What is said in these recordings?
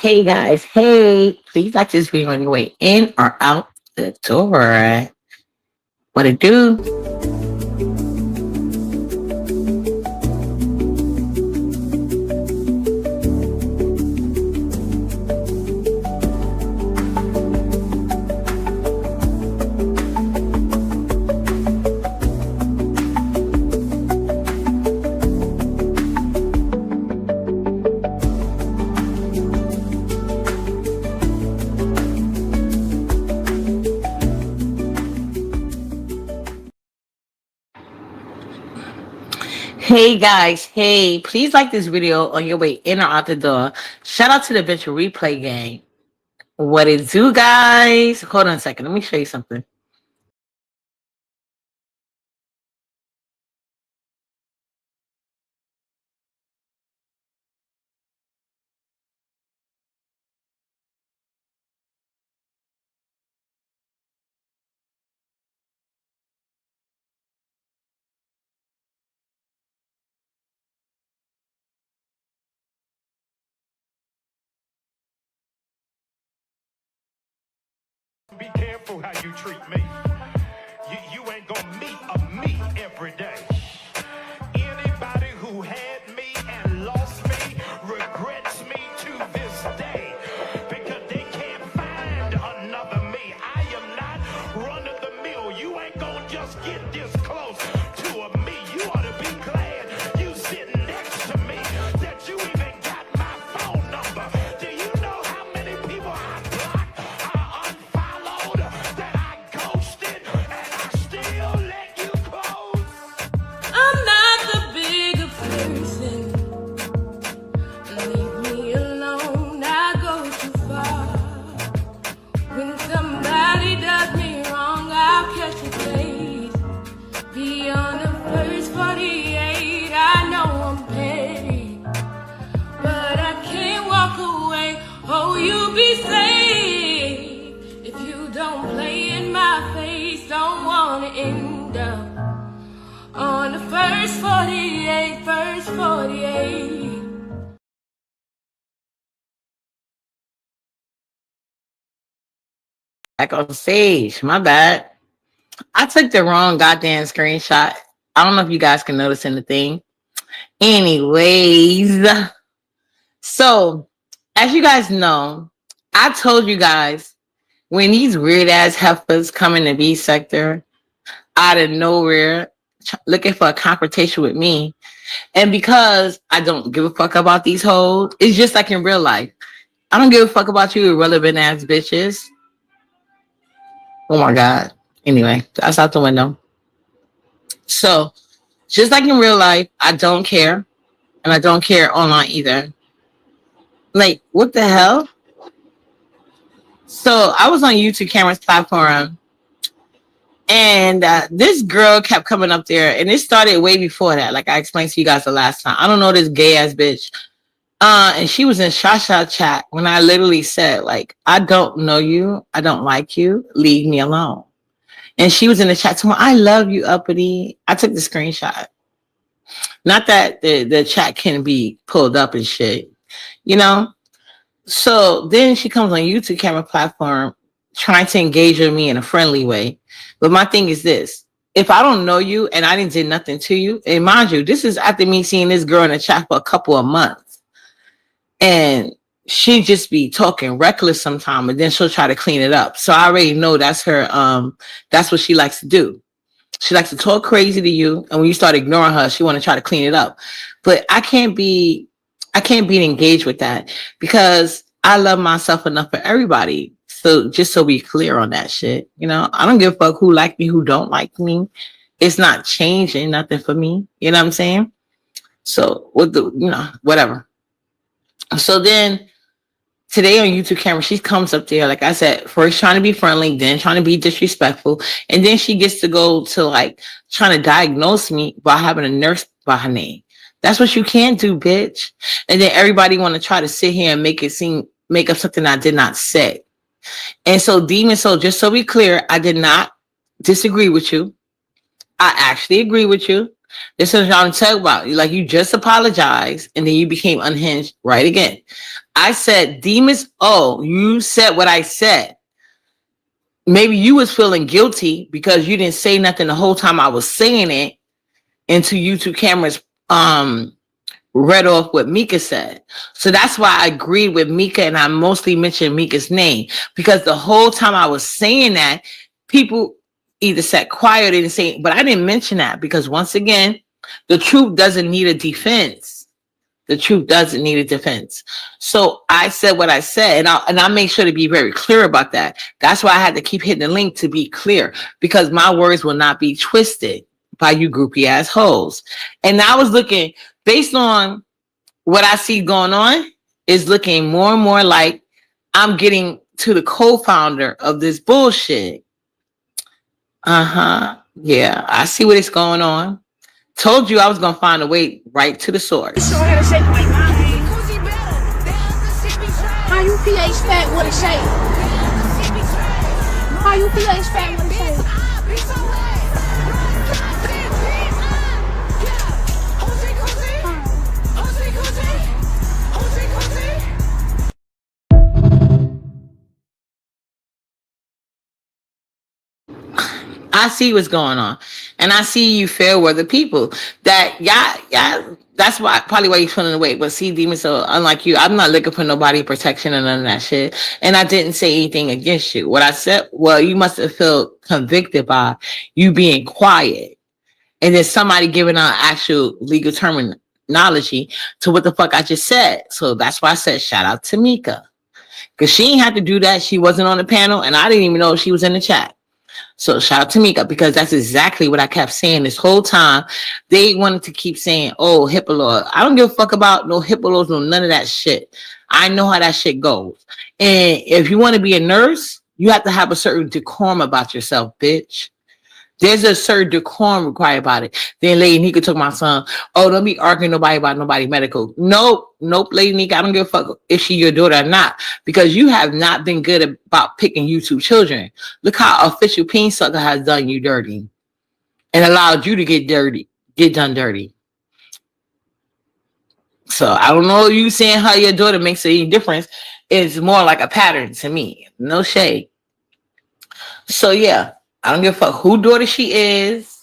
Hey guys, hey, please like this video on your way in or out the door. What it do? Hey guys, hey, please like this video on your way in or out the door. Shout out to the virtual replay gang. What it do, guys? Hold on a second. Let me show you something. Be careful how you treat me. You ain't gonna meet a me every day. Anybody who had me and lost me regrets me to this day because they can't find another me. I am not run of the mill. You ain't gonna just get this close to a me. You ought to be glad you sitting next to me, that you even got my phone number. Do you know how many people I blocked, I unfollowed, that I ghosted, and I still let you close? I'm not the bigger person. Leave me alone, I go too far. When somebody does me wrong, I'll catch a case. Beyond the first 48, I know I'm petty, but I can't walk away. Oh, you be safe if you don't play in my face. Don't wanna end up on the first 48, first 48. Back on stage. My bad. I took the wrong goddamn screenshot. I don't know if you guys can notice anything. Anyways, so as you guys know, I told you guys when these weird ass heifers come in the B sector out of nowhere looking for a confrontation with me, and because I don't give a fuck about these hoes, it's just like in real life. I don't give a fuck about you irrelevant ass bitches. Oh my god. Anyway, that's out the window. So just like in real life, I don't care, and I don't care online either. Like, what the hell? So I was on YouTube Camera's platform, and this girl kept coming up there, and it started way before that. Like I explained to you guys the last time. I don't know this gay ass bitch. And she was in Shasha chat when I literally said, like, I don't know you, I don't like you, leave me alone. And she was in the chat saying, I love you, uppity. I took the screenshot. Not that the chat can be pulled up and shit, you know? So then she comes on YouTube Camera platform trying to engage with me in a friendly way. But my thing is this. If I don't know you and I didn't do nothing to you, and mind you, this is after me seeing this girl in the chat for a couple of months. And she just be talking reckless sometime, and then she'll try to clean it up. So I already know that's her, that's what she likes to do. She likes to talk crazy to you, and when you start ignoring her, she want to try to clean it up. But I can't be engaged with that because I love myself enough for everybody. So just so we clear on that shit, you know, I don't give a fuck who like me, who don't like me. It's not changing nothing for me. You know what I'm saying? So with the, you know, whatever. So then today on YouTube Camera, she comes up there, like I said, first trying to be friendly, then trying to be disrespectful. And then she gets to go to like trying to diagnose me by having a nurse by her name. That's what you can't do, bitch. And then everybody want to try to sit here and make up something I did not say. And so Demon Soul, just so we clear, I did not disagree with you. I actually agree with you. This is what I'm talking about. Like, you just apologized and then you became unhinged right again. I said, Demas, oh, you said what I said. Maybe you was feeling guilty because you didn't say nothing the whole time I was saying it until YouTube cameras read off what Mika said. So that's why I agreed with Mika, and I mostly mentioned Mika's name because the whole time I was saying that, people either sat quiet or didn't say, but I didn't mention that because once again, the truth doesn't need a defense. The truth doesn't need a defense. So I said what I said, and I make sure to be very clear about that. That's why I had to keep hitting the link to be clear, because my words will not be twisted by you groupie ass hoes. And I was looking, based on what I see going on, is looking more and more like I'm getting to the co-founder of this bullshit. Yeah, I see what is going on. Told you I was gonna find a way right to the source. So I gotta shake like mine. How you pH fat with a shake? How you pH fat with a shake? I see what's going on, and I see you fair weather people that y'all. That's why probably why you're feeling away. But see, Demon, so unlike you, I'm not looking for nobody protection and none of that shit. And I didn't say anything against you. What I said, well, you must have felt convicted by you being quiet, and then somebody giving out actual legal terminology to what the fuck I just said. So that's why I said shout out to Mika, because she ain't had to do that. She wasn't on the panel, and I didn't even know she was in the chat. So shout out to Mika, because that's exactly what I kept saying this whole time. They wanted to keep saying, oh, HIPAA law. I don't give a fuck about no HIPAA laws, no none of that shit. I know how that shit goes. And if you want to be a nurse, you have to have a certain decorum about yourself, bitch. There's a certain decorum required about it. Then Lady Nika took my son, oh, don't be arguing nobody about nobody medical. Nope, Lady Nika, I don't give a fuck if she your daughter or not, because you have not been good about picking YouTube children. Look how official Peen Sucker has done you dirty and allowed you to get done dirty. So I don't know you saying how your daughter makes any difference. It's more like a pattern to me. No shade. So yeah. I don't give a fuck who daughter she is,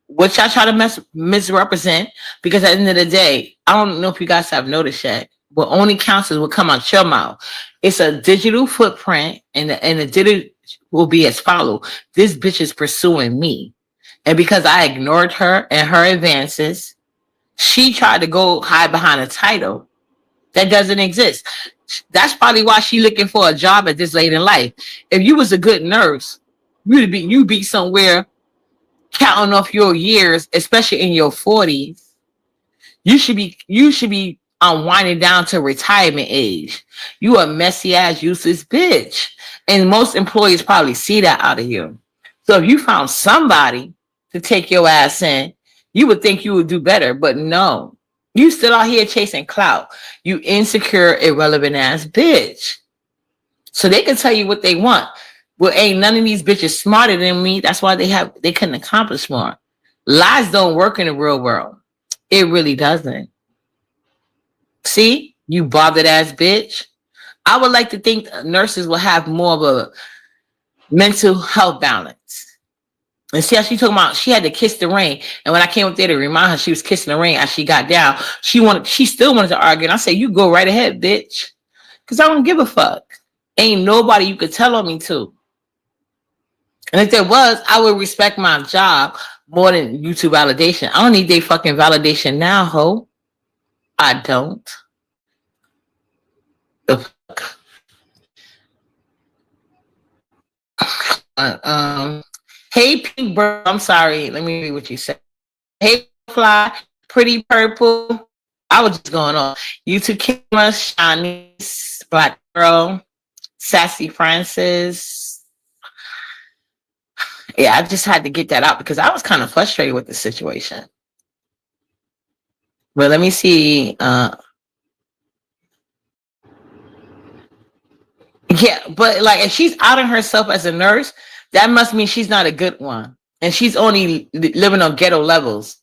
what y'all try to misrepresent, because at the end of the day, I don't know if you guys have noticed yet, what only counts is what come out your mouth. It's a digital footprint, and the digital will be as follows. This bitch is pursuing me. And because I ignored her and her advances, she tried to go hide behind a title that doesn't exist. That's probably why she's looking for a job at this late in life. If you was a good nurse, you'd be somewhere counting off your years, especially in your 40s. You should be winding down to retirement age. You a messy ass useless bitch. And most employees probably see that out of you. So if you found somebody to take your ass in, you would think you would do better, but no. You still out here chasing clout. You insecure, irrelevant ass bitch. So they can tell you what they want. Well, ain't none of these bitches smarter than me. That's why they couldn't accomplish more. Lies don't work in the real world. It really doesn't. See, you bothered ass bitch. I would like to think nurses will have more of a mental health balance. And see how she talking about she had to kiss the ring. And when I came up there to remind her she was kissing the ring as she got down, she still wanted to argue. And I said, you go right ahead, bitch. Because I don't give a fuck. Ain't nobody you could tell on me to. And if there was, I would respect my job more than YouTube validation. I don't need their fucking validation now, ho. I don't. The fuck? Hey, Pink Bird. I'm sorry. Let me read what you said. Hey, Fly. Pretty Purple. I was just going on. YouTube Camera, Shanice, Black Girl, Sassy Francis. Yeah, I just had to get that out because I was kind of frustrated with the situation. But let me see. Yeah, but like if she's outing herself as a nurse, that must mean she's not a good one. and she's only living on ghetto levels.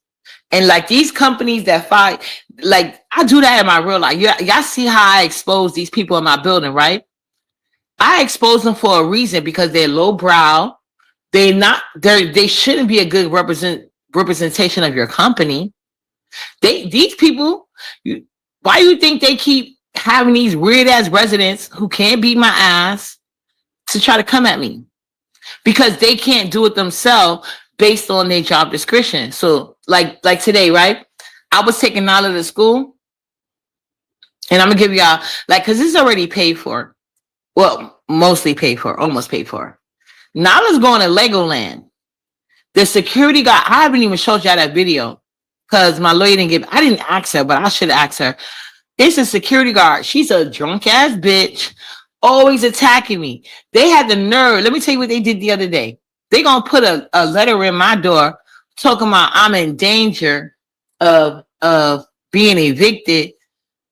And like these companies that fight, like I do that in my real life. Y'all see how I expose these people in my building, right? I expose them for a reason because they're lowbrow. They shouldn't be a good representation of your company. These people, why do you think they keep having these weird ass residents who can't beat my ass to try to come at me? Because they can't do it themselves based on their job description. So like today, right? I was taking Nala to school, and I'm gonna give y'all like because it's already paid for. Well, mostly paid for, almost paid for. Nala's going to Legoland. The security guard, I haven't even showed y'all that video because my lawyer didn't give. I didn't ask her, but I should have asked her. It's a security guard. She's a drunk ass bitch, always attacking me. They had the nerve. Let me tell you what they did the other day. They gonna put a letter in my door talking about I'm in danger of being evicted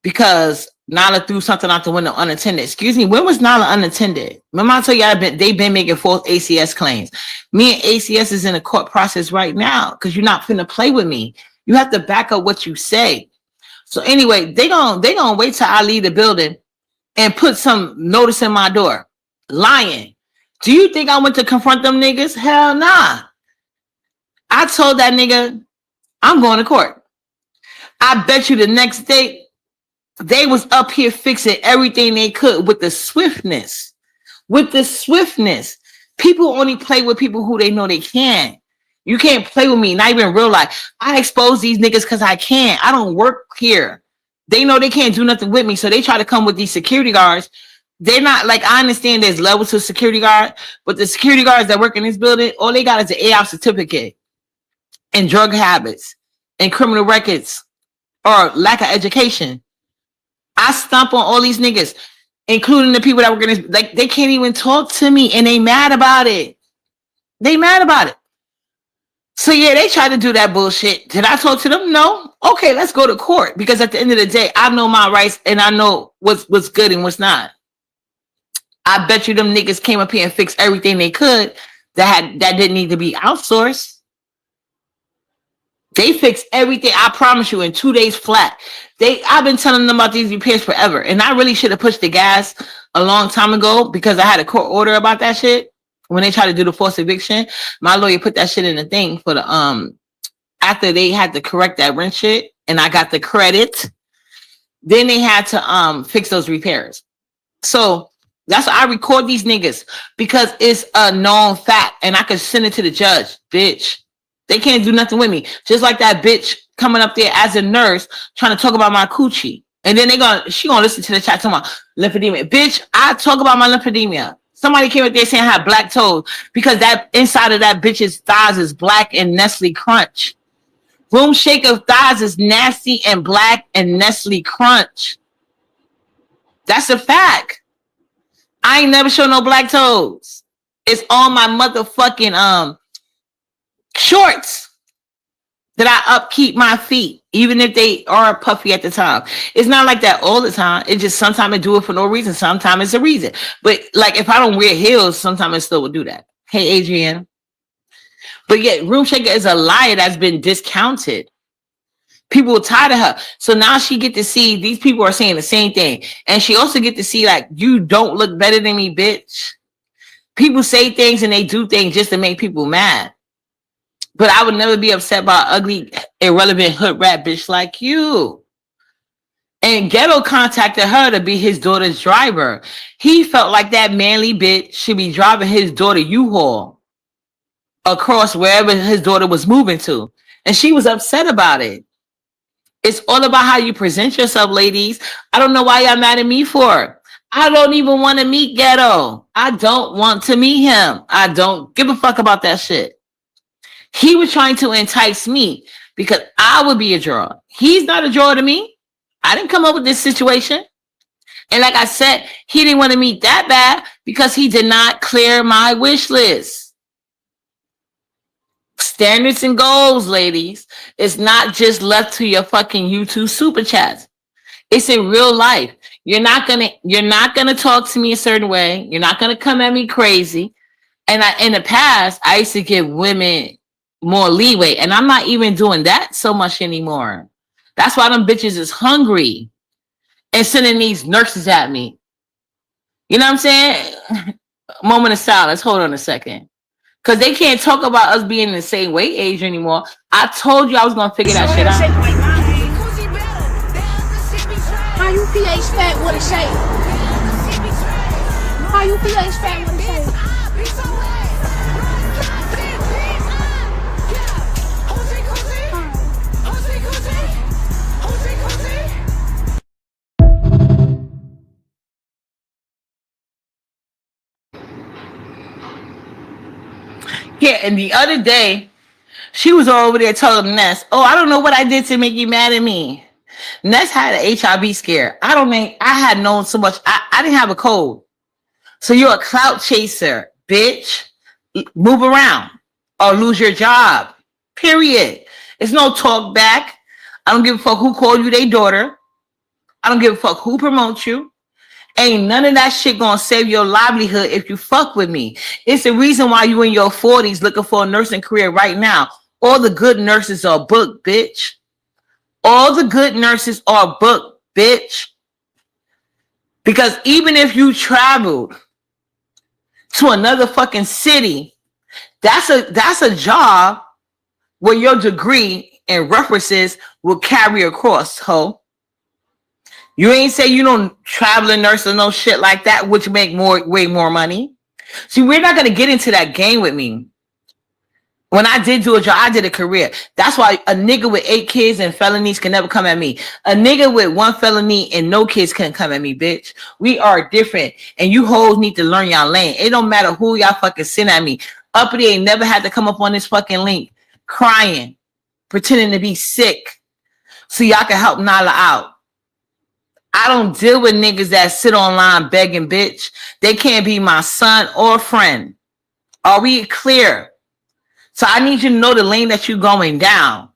because Nala threw something out the window unattended. Excuse me, when was Nala unattended? Remember I told y'all they've been making false ACS claims. Me and ACS is in a court process right now because you're not finna play with me. You have to back up what you say. So anyway, they gonna wait till I leave the building and put some notice in my door. Lying. Do you think I went to confront them niggas? Hell nah. I told that nigga I'm going to court. I bet you the next day they was up here fixing everything they could with the swiftness. With the swiftness. People only play with people who they know they can. You can't play with me, not even in real life. I expose these niggas because I can. I don't work here. They know they can't do nothing with me, so they try to come with these security guards. They're not like, I understand there's levels to security guard, but the security guards that work in this building, all they got is an AI certificate and drug habits and criminal records or lack of education. I stomp on all these niggas, including the people that were gonna like. They can't even talk to me, and they mad about it. They mad about it. So yeah, they try to do that bullshit. Did I talk to them? No. Okay, let's go to court because at the end of the day, I know my rights and I know what's good and what's not. I bet you them niggas came up here and fixed everything they could that didn't need to be outsourced. They fixed everything, I promise you, in 2 days flat. I've been telling them about these repairs forever. And I really should have pushed the gas a long time ago because I had a court order about that shit. When they tried to do the forced eviction, my lawyer put that shit in the thing for the after they had to correct that rent shit and I got the credit, then they had to fix those repairs. So that's why I record these niggas because it's a known fact and I could send it to the judge, bitch. They can't do nothing with me. Just like that bitch coming up there as a nurse trying to talk about my coochie. And then she gonna listen to the chat talking about lymphedema. Bitch, I talk about my lymphedema. Somebody came up there saying I have black toes because that inside of that bitch's thighs is black and Nestle Crunch. Room shaker thighs is nasty and black and Nestle Crunch. That's a fact. I ain't never shown no black toes. It's on my motherfucking shorts that I upkeep my feet, even if they are puffy at the time. It's not like that all the time. It's just sometimes I do it for no reason. Sometimes it's a reason. But like if I don't wear heels, sometimes I still would do that. Hey, Adrienne. But yet, Room Shaker is a liar that's been discounted. People are tired of her. So now she get to see these people are saying the same thing. And she also get to see like, you don't look better than me, bitch. People say things and they do things just to make people mad. But I would never be upset by an ugly, irrelevant hood rat bitch like you. And Ghetto contacted her to be his daughter's driver. He felt like that manly bitch should be driving his daughter U-Haul across wherever his daughter was moving to. And she was upset about it. It's all about how you present yourself, ladies. I don't know why y'all mad at me for. I don't even want to meet Ghetto. I don't want to meet him. I don't give a fuck about that shit. He was trying to entice me because I would be a draw. He's not a draw to me. I didn't come up with this situation. And like I said, he didn't want to meet that bad because he did not clear my wish list. Standards and goals, ladies. It's not just left to your fucking YouTube super chats. It's in real life. You're not gonna talk to me a certain way. You're not gonna come at me crazy. And in the past, I used to give women more leeway, and I'm not even doing that so much anymore. That's why them bitches is hungry and sending these nurses at me. You know what I'm saying? Moment of silence. Hold on a second. Because they can't talk about us being in the same weight age anymore. I told you I was going to figure that shit out. How you PH fat with a shake? How you PH fat with a shake? Yeah, and the other day, she was over there telling Ness, "Oh, I don't know what I did to make you mad at me." Ness had an HIV scare. I don't think I had known so much. I didn't have a cold. So you're a clout chaser, bitch. Move around or lose your job. Period. It's no talk back. I don't give a fuck who called you their daughter. I don't give a fuck who promotes you. Ain't none of that shit gonna save your livelihood if you fuck with me. It's the reason why you in your 40s looking for a nursing career right now. All the good nurses are booked, bitch. All the good nurses are booked, bitch. Because even if you traveled to another fucking city, that's a job where your degree and references will carry across, ho. You ain't say you don't traveling nurse or no shit like that, which make way more money. See, we're not gonna get into that game with me. When I did do a job, I did a career. That's why a nigga with 8 kids and felonies can never come at me. A nigga with 1 felony and no kids can't come at me, bitch. We are different. And you hoes need to learn y'all lane. It don't matter who y'all fucking send at me. Uppity ain't never had to come up on this fucking link crying, pretending to be sick so y'all can help Nala out. I don't deal with niggas that sit online begging, bitch. They can't be my son or friend. Are we clear? So I need you to know the lane that you're going down.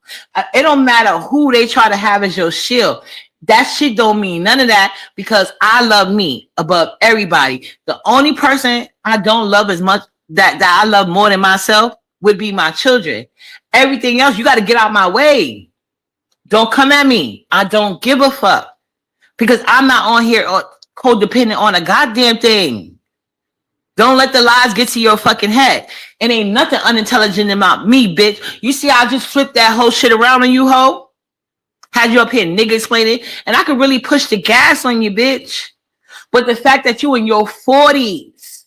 It don't matter who they try to have as your shield. That shit don't mean none of that because I love me above everybody. The only person I don't love as much that I love more than myself would be my children. Everything else, you got to get out my way. Don't come at me. I don't give a fuck because I'm not on here codependent on a goddamn thing. Don't let the lies get to your fucking head. It ain't nothing unintelligent about me, bitch. You see, I just flipped that whole shit around on you, ho. Had you up here, nigga, explaining, and I could really push the gas on you, bitch. But the fact that you in your 40s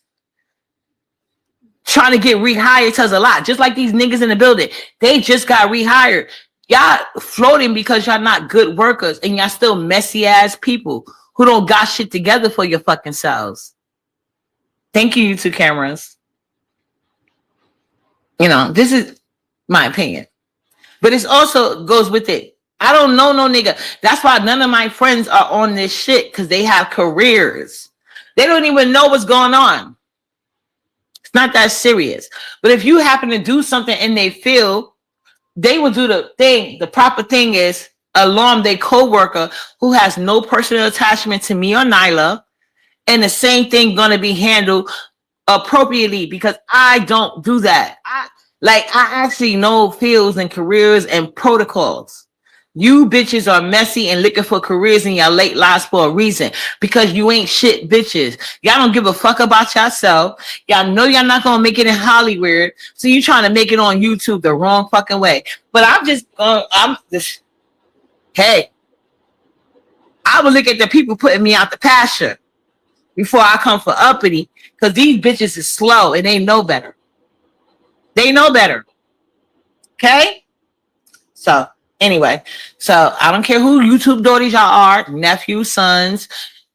trying to get rehired tells a lot. Just like these niggas in the building, they just got rehired. Y'all floating because y'all not good workers, and y'all still messy ass people who don't got shit together for your fucking selves. Thank you, you two cameras. You know, this is my opinion. But it also goes with it. I don't know no nigga. That's why none of my friends are on this shit because they have careers. They don't even know what's going on. It's not that serious. But if you happen to do something in their field, they will do the thing. The proper thing is alarm their coworker who has no personal attachment to me or Nyla. And the same thing gonna be handled appropriately because I don't do that. I actually know fields and careers and protocols. You bitches are messy and looking for careers in your late lives for a reason because you ain't shit bitches. Y'all don't give a fuck about yourself. Y'all know y'all not gonna make it in Hollywood, so you trying to make it on YouTube the wrong fucking way. But hey, I would look at the people putting me out the pasture before I come for uppity because these bitches is slow and they know better. They know better. Okay? So, anyway. So, I don't care who YouTube daughters y'all are, nephews, sons.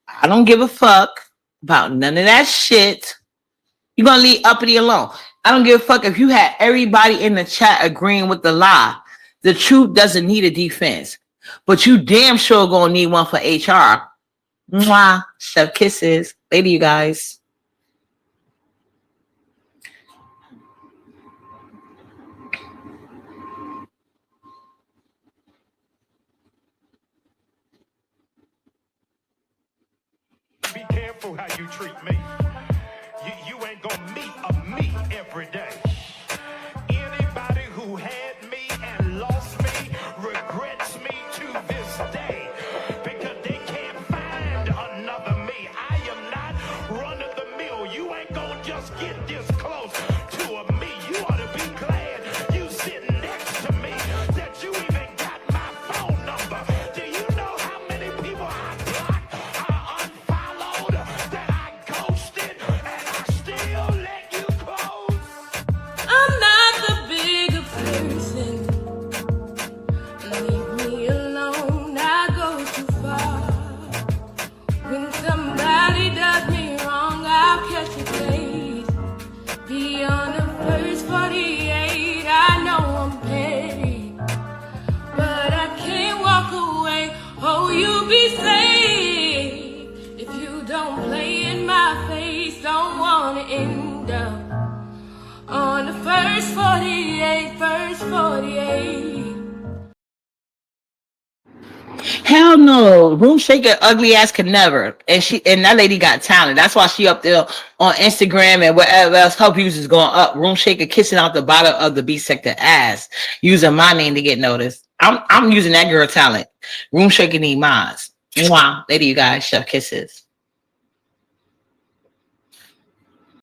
I don't give a fuck about none of that shit. You're going to leave uppity alone. I don't give a fuck if you had everybody in the chat agreeing with the lie. The truth doesn't need a defense. But you damn sure going to need one for HR. Mwah. Chef kisses. Later, you guys. Be careful how you treat me. You ain't gonna meet a me me every day. Anybody who had me and lost me regrets me to this day because they can't find another me. I am not run of the mill. You ain't gonna just get this close to a me. You ought to be glad you sitting next to me, that you even got my phone number. Do you know how many people I blocked, I unfollowed, that I ghosted, and I still let you close? I'm not the bigger person. Leave me alone, I go too far. When somebody does me wrong, I'll catch a case. Beyond the first 48, I know I'm petty, but I can't walk away. Oh, you be safe if you don't play in my face. Don't wanna end up on the first 48, first 48. Hell no, room shaker ugly ass could never. And that lady got talent. That's why she up there on Instagram and wherever else her views is going up. Room shaker kissing out the bottom of the B sector ass, using my name to get noticed. I'm using that girl talent. Room shaker need mines. Wow, lady, you guys, chef kisses.